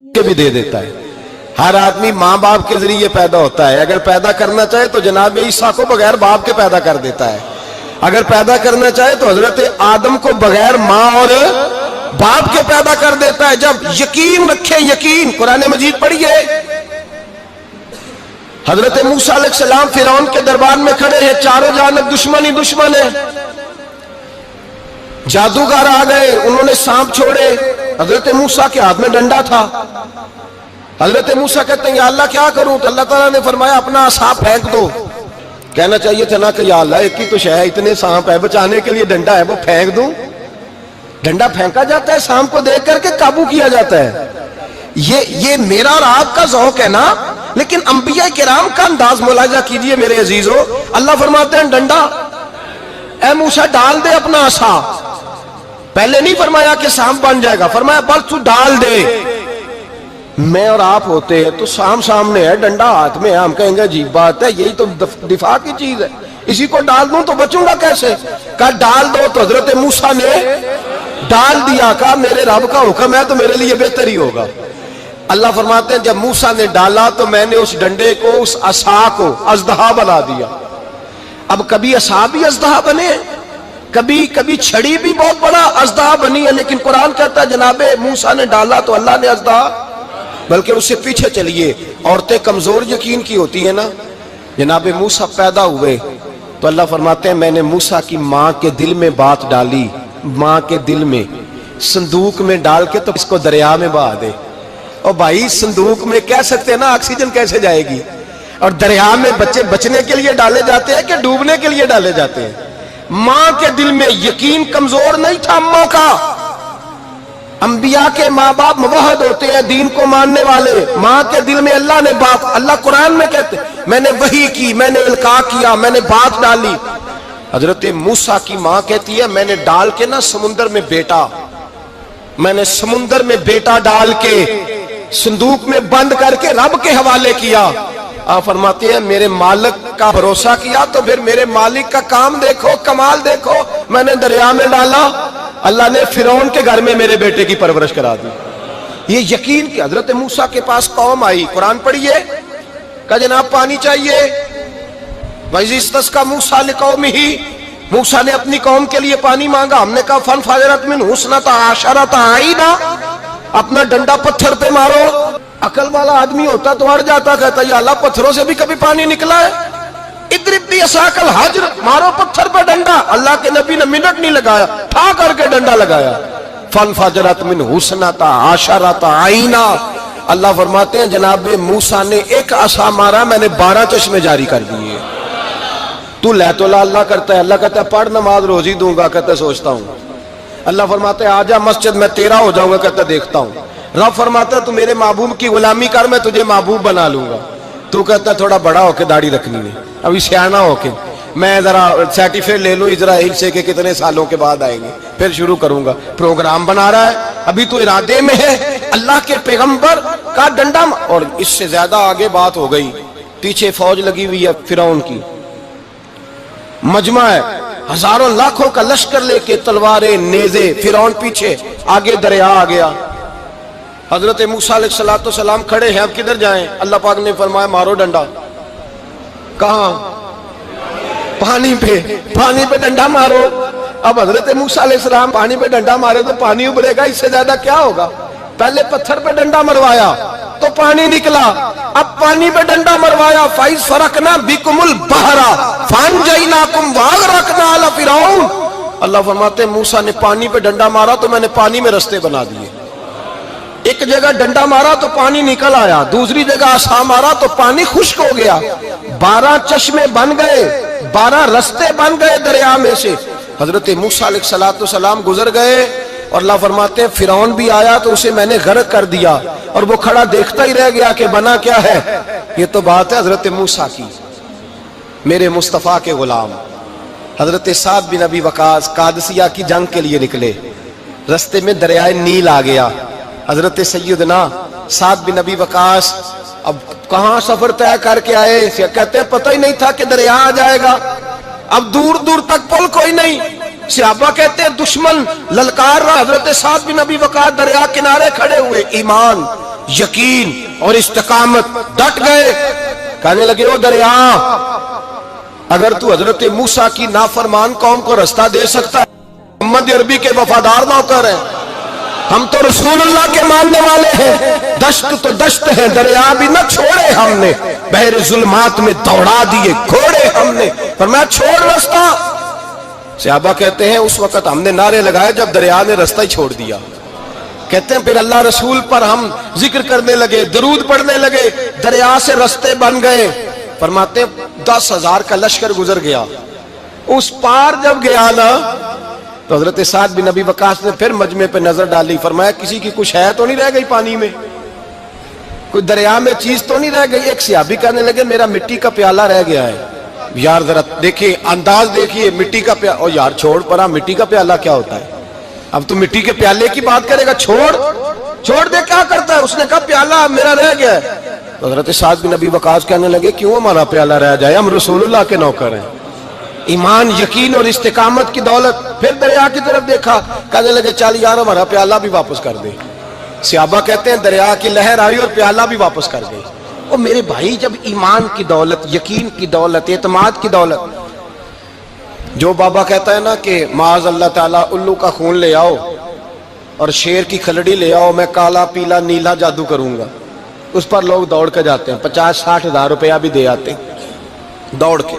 के भी दे देता है। हर आदमी माँ बाप के जरिए पैदा होता है। अगर पैदा करना चाहे तो जनाब ईसा को बगैर बाप के पैदा कर देता है। अगर पैदा करना चाहे तो हजरत आदम को बगैर माँ और बाप के पैदा कर देता है। जब यकीन रखे, यकीन, कुरान मजीद पढ़िए, हजरत मूसा अलैहिस्सलाम फिरौन के दरबार में खड़े हैं, चारों जानब दुश्मन ही दुश्मन है। जादूगर आ गए, उन्होंने सांप छोड़े, हजरत मूसा के हाथ में डंडा था। हजरत मूसा कहते हैं या अल्लाह क्या करूं? तो अल्लाह ताला ने फरमाया अपना सांप फेंक दो। कहना चाहिए था ना कि या अल्लाह एक ही तो शय है, इतने सांप है, बचाने के लिए डंडा है, वो फेंक दूं? डंडा फेंका जाता है, सांप को देख करके काबू किया जाता है। ये मेरा और आपका ज़ौक़ है ना, लेकिन अंबिया किराम का अंदाज मुलाजा कीजिए मेरे अजीजों। अल्लाह फरमाते हैं डंडा, ऐ मूसा डाल दे अपना आसा। पहले नहीं फरमाया कि सांप बन जाएगा, फरमाया बस तू डाल दे। मैं और आप होते हैं तो सांप सामने है, डंडा हाथ में है, हम कहेंगे अजीब बात है, यही तो दिफा की चीज है, इसी को डाल दूं तो बचूंगा कैसे? कहा डाल दो। तो हजरत मूसा ने डाल दिया। कहा मेरे रब का हुक्म है तो मेरे लिए बेहतर ही होगा। अल्लाह फरमाते हैं जब मूसा ने डाला तो मैंने उस डंडे को, उस असा को अजदहा बना दिया। अब कभी असा भी अजदहा बने, कभी कभी छड़ी भी बहुत बड़ा अजदहा बनी है, लेकिन कुरान कहता है जनाबे मूसा ने डाला तो अल्लाह ने अजदहा। बल्कि उससे पीछे चलिए, औरतें कमजोर यकीन की होती है ना। जनाबे मूसा पैदा हुए तो अल्लाह फरमाते हैं मैंने मूसा की माँ के दिल में बात डाली, माँ के दिल में, संदूक में डाल के तो इसको दरिया में बहा दे। और भाई संदूक में कह सकते हैं ना ऑक्सीजन कैसे जाएगी? और दरिया में बच्चे बचने के लिए डाले जाते हैं कि डूबने के लिए डाले जाते हैं? माँ के दिल में यकीन कमजोर नहीं था अम्मा का। अंबिया के माँ बाप मुवहद होते हैं, दीन को मानने वाले। माँ के दिल में अल्लाह ने बात, अल्लाह कुरान में कहते मैंने वही की, मैंने इल्का किया, मैंने बात डाली। हजरत मूसा की माँ कहती है मैंने डाल के ना समुंदर में बेटा, मैंने समुंदर में बेटा डाल के संदूक में बंद करके रब के हवाले किया। आप फरमाते हैं मेरे मालिक का भरोसा किया तो फिर मेरे मालिक का काम देखो, कमाल देखो। मैंने दरिया में डाला, अल्लाह ने फिरौन के घर में मेरे बेटे की परवरिश करा दी। ये यकीन कि हजरत मूसा के पास कौम आई, कुरान पढ़िए, कहा जनाब पानी चाहिए। वज़िस्तस्का मूसा लिकौमिही, मूसा ने अपनी कौम के लिए पानी मांगा। हमने कहा फन फाजरत मिन हुस्नता आशरता आईना, अपना डंडा पत्थर पे मारो। अकल वाला आदमी होता तो अड़ जाता, कहता या अल्लाह पत्थरों से भी कभी पानी निकला है? इद्रिब भी असाकल हज्र, मारो पत्थर पर डंडा। अल्लाह के नबी ने मिनट नहीं लगाया, ठा करके डंडा लगाया। फन फाजरत मिन हुस्नता आशरता आईना। अल्लाह फरमाते हैं जनाब मूसा ने एक आसा मारा, मैंने 12 चश्मे जारी कर दिए। तू लै तो अल्लाह करता है, अल्लाह कहता है पढ़ नमाज रोजी दूंगा, कहता सोचता हूँ। अल्लाह फरमाता है आजा मस्जिद में तेरा हो जाऊंगा, कहता देखता हूँ। रब फरमाता है तू मेरे महबूब की गुलामी कर, मैं तुझे महबूब बना लूंगा। तू कहता थोड़ा बड़ा होके दाढ़ी रखनी है, अभी सियाना होके मैं जरा सर्टिफिकेट ले लूं इजराइल से कि कितने सालों के बाद आएंगे, फिर शुरू करूंगा। प्रोग्राम बना रहा है, अभी तो इरादे में है। अल्लाह के पैगंबर का डंडा, और इससे ज्यादा आगे बात हो गई। पीछे फौज लगी हुई है फिरौन की, मजमा है, हजारों लाखों का लश्कर लेके, तलवारें नेज़े, फिरौन पीछे, आगे दरिया आ गया। हजरत मूसा अलैहिस्सलाम खड़े हैं, अब किधर जाएं? अल्लाह पाक ने फरमाया मारो डंडा। कहां? पानी पे, पानी पे डंडा मारो। अब हजरत मूसा अलैहिस्सलाम पानी पे डंडा मारे तो पानी उभरेगा, इससे ज्यादा क्या होगा? पहले पत्थर पे डंडा मरवाया तो पानी निकला, अब पानी पे डंडा मरवाया। फाइज फरकना बिकुमुल बहरा फंजैनाकुम वागरकना अला फिरौन। अल्लाह फरमाते मूसा ने पानी पे डंडा मारा तो मैंने पानी में रास्ते बना दिए। एक जगह डंडा मारा तो पानी निकल आया, दूसरी जगह आसा मारा तो पानी खुश्क हो गया। 12 चश्मे बन गए, 12 रास्ते बन गए दरिया में से। हजरत मूसा अलैहिस्सलाम गुजर गए और अल्लाह फरमाते हैं फिरौन भी आया तो उसे मैंने गर्क कर दिया, और वो खड़ा देखता ही रह गया कि बना क्या है। ये तो बात है हजरत मूसा की, मेरे मुस्तफा के गुलाम। हजरत साद बिन अबी वकास कादसिया की जंग के लिए निकले, रास्ते में दरियाए नील आ गया। हजरत सैयदना साद बिन अबी वकास अब कहां सफर तय करके आए, कहते हैं पता ही नहीं था कि दरिया आ जाएगा। अब दूर दूर तक पुल कोई नहीं, सहाबा कहते हैं दुश्मन ललकार रहा। हजरत साद बिन अबी वकास दरिया किनारे खड़े हुए, ईमान یقین اور استقامت، ڈٹ گئے. کہنے لگے او دریا، اگر تو حضرت موسیٰ کی نافرمان قوم کو رستہ دے سکتا ہے، محمد عربی کے وفادار نوکر ہیں، ہم تو رسول اللہ کے ماننے والے ہیں، دشت تو دشت ہے، دریا بھی نہ چھوڑے ہم نے، بحر ظلمات میں دوڑا دیے گھوڑے ہم نے. فرمایا چھوڑ رستہ. صحابہ کہتے ہیں اس وقت ہم نے نعرے لگائے جب دریا نے رستہ ہی چھوڑ دیا. کہتے ہیں پھر اللہ رسول پر ہم ذکر کرنے لگے، درود پڑھنے لگے، دریا سے رستے بن گئے. فرماتے ہیں 10,000 کا لشکر گزر گیا. اس پار جب گیا نا تو حضرت سعد بن ابی وقاص نے پھر مجمع پہ نظر ڈالی. فرمایا کسی کی کچھ ہے تو نہیں رہ گئی پانی میں، کوئی دریا میں چیز تو نہیں رہ گئی. ایک صحابی کہنے لگے میرا مٹی کا پیالہ رہ گیا ہے. یار ذرا دیکھیے انداز دیکھیے، مٹی کا پیالہ. او یار چھوڑ پرا، مٹی کا پیالہ کیا ہوتا ہے؟ اب تو مٹی کے پیالے کی بات کرے گا. چھوڑ دے، کیا کرتا ہے؟ اس نے کہا پیالہ میرا رہ گیا ہے. تو حضرت سعد بن ابی وقاص کہنے لگے کیوں ہمارا پیالہ رہ جائے، ہم رسول اللہ کے نوکر ہیں. ایمان، یقین اور استقامت کی دولت. پھر دریا کی طرف دیکھا، کہنے لگے چل یار ہمارا پیالہ بھی واپس کر دے. صحابہ کہتے ہیں دریا کی لہر آئی اور پیالہ بھی واپس کر گئی. اور میرے بھائی جب ایمان کی دولت، یقین کی دولت، اعتماد کی دولت، جو بابا کہتا ہے نا کہ معاذ اللہ تعالیٰ الو کا خون لے آؤ اور شیر کی کھلڑی لے آؤ، میں کالا پیلا نیلا جادو کروں گا، اس پر لوگ دوڑ کے جاتے ہیں، 50-60 ہزار روپیہ بھی دے آتے ہیں دوڑ کے.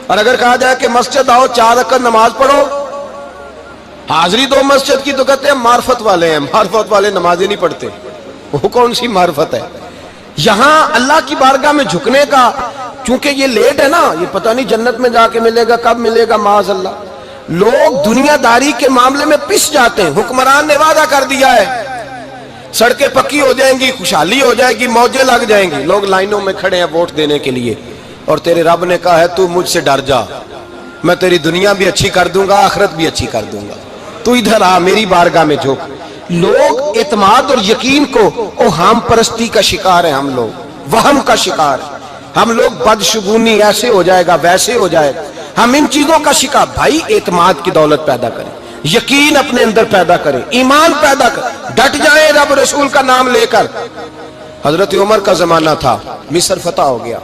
اور اگر کہا جائے کہ مسجد آؤ 4 رکعت نماز پڑھو، حاضری دو مسجد کی، تو کہتے ہیں معرفت والے ہیں. معرفت والے نمازیں نہیں پڑھتے، وہ کون سی معرفت ہے؟ یہاں اللہ کی بارگاہ میں جھکنے کا، چونکہ یہ لیٹ ہے نا، یہ پتہ نہیں جنت میں جا کے ملے گا، کب ملے گا، معاذ اللہ. لوگ دنیا داری کے معاملے میں پس جاتے ہیں. حکمران نے وعدہ کر دیا ہے سڑکیں پکی ہو جائیں گی، خوشحالی ہو جائے گی، موجیں لگ جائیں گی، لوگ لائنوں میں کھڑے ہیں ووٹ دینے کے لیے، اور تیرے رب نے کہا ہے تو مجھ سے ڈر جا، میں تیری دنیا بھی اچھی کر دوں گا، آخرت بھی اچھی کر دوں گا، تو ادھر آ میری بارگاہ میں جھک. لوگ اعتماد اور یقین کو اوہام پرستی کا شکار ہیں، ہم لوگ وہم کا شکار ہیں، ہم لوگ بدشگونی ایسے ہو جائے گا ویسے ہو جائے گا، ہم ان چیزوں کا شکار. بھائی اعتماد کی دولت پیدا کریں، یقین اپنے اندر پیدا کریں، ایمان پیدا کریں، ڈٹ جائیں رب رسول کا نام لے کر. حضرت عمر کا زمانہ تھا، مصر فتح ہو گیا،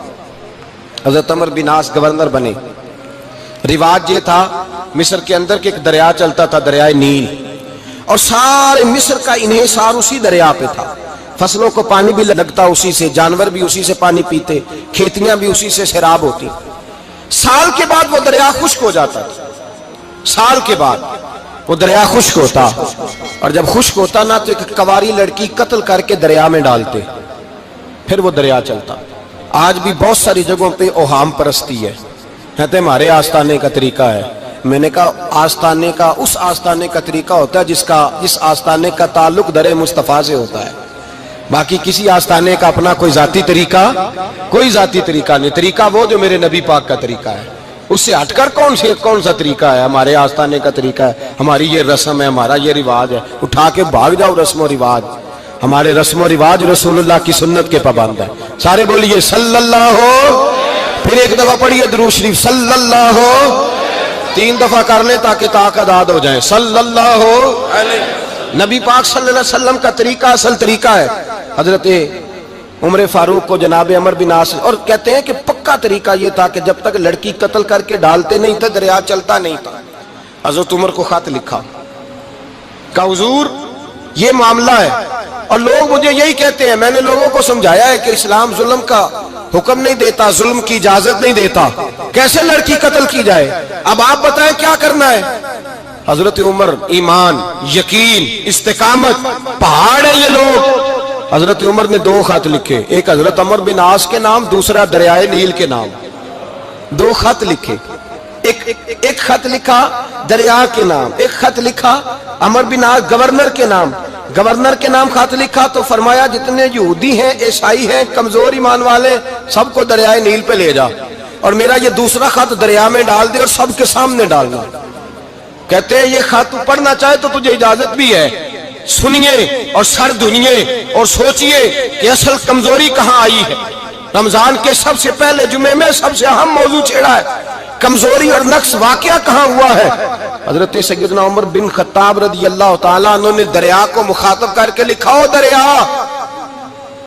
حضرت عمر بن عاص گورنر بنے. رواج یہ تھا مصر کے اندر کہ ایک دریا چلتا تھا، دریائے نیل، اور سارے مصر کا انحصار اسی دریا پہ تھا. فصلوں کو پانی بھی لگتا اسی سے، جانور بھی اسی سے پانی پیتے، کھیتیاں بھی اسی سے سیراب ہوتی. سال کے بعد وہ دریا خشک ہو جاتا تھا، سال کے بعد وہ دریا خشک ہوتا، اور جب خشک ہوتا نا تو ایک کواری لڑکی قتل کر کے دریا میں ڈالتے، پھر وہ دریا چلتا. آج بھی بہت ساری جگہوں پہ اوہام پرستی ہے، کہتے ہمارے آستانے کا طریقہ ہے. میں نے کہا آستانے کا اس آستانے کا طریقہ ہوتا ہے جس آستانے کا تعلق در مصطفیٰ سے ہوتا ہے. باقی کسی آستانے کا اپنا کوئی ذاتی طریقہ نہیں. طریقہ وہ جو میرے نبی پاک کا طریقہ ہے، اس سے ہٹ کر کون سا طریقہ ہے؟ ہمارے آستانے کا طریقہ ہے، ہماری یہ رسم ہے، ہمارا یہ رواج ہے. اٹھا کے بھاگ جاؤ رسم و رواج. ہمارے رسم و رواج رسول اللہ کی سنت کے پابند ہے. سارے بولیے صلی اللہ ہو. پھر ایک دفعہ پڑھیے درود شریف صلی اللہ ہو. 3 دفعہ کر لیں تاکہ طاقت آداد ہو جائیں. صلی اللہ ہو. نبی پاک صلی اللہ علیہ وسلم کا طریقہ اصل طریقہ ہے. حضرت عمر فاروق کو جناب عمر بن عاص، اور کہتے ہیں کہ پکا طریقہ یہ تھا کہ جب تک لڑکی قتل کر کے ڈالتے نہیں تھے دریا چلتا نہیں تھا. حضرت عمر کو خط لکھا کہ حضور یہ معاملہ ہے، اور لوگ مجھے یہی کہتے ہیں. میں نے لوگوں کو سمجھایا ہے کہ اسلام ظلم کا حکم نہیں دیتا، ظلم کی اجازت نہیں دیتا، کیسے لڑکی قتل کی جائے. اب آپ بتائیں کیا کرنا ہے. حضرت عمر ایمان، یقین، استقامت، پہاڑ ہیں یہ لوگ. حضرت عمر نے 2 خط لکھے، ایک حضرت عمر بن عاص کے نام، دوسرا دریائے نیل کے نام. 2 خط لکھے، ایک خط لکھا دریا کے نام، ایک خط لکھا عمر بن عاص گورنر کے نام. گورنر کے نام خط لکھا تو فرمایا جتنے یہودی ہیں، عیسائی ہیں، کمزور ایمان والے، سب کو دریائے نیل پہ لے جا، اور میرا یہ دوسرا خط دریا میں ڈال دے اور سب کے سامنے ڈالنا. کہتے ہیں یہ خط پڑھنا چاہے تو تجھے اجازت بھی ہے، سنیے اور سر دھنیے اور سوچئے کہ اصل کمزوری کہاں آئی ہے. رمضان کے سب سے پہلے جمعے میں سب سے اہم موضوع چھیڑا ہے، کمزوری اور نقص واقعہ کہاں ہوا ہے. حضرت سیدنا عمر بن خطاب رضی اللہ تعالیٰ عنہ نے دریا کو مخاطب کر کے لکھا، ہو دریا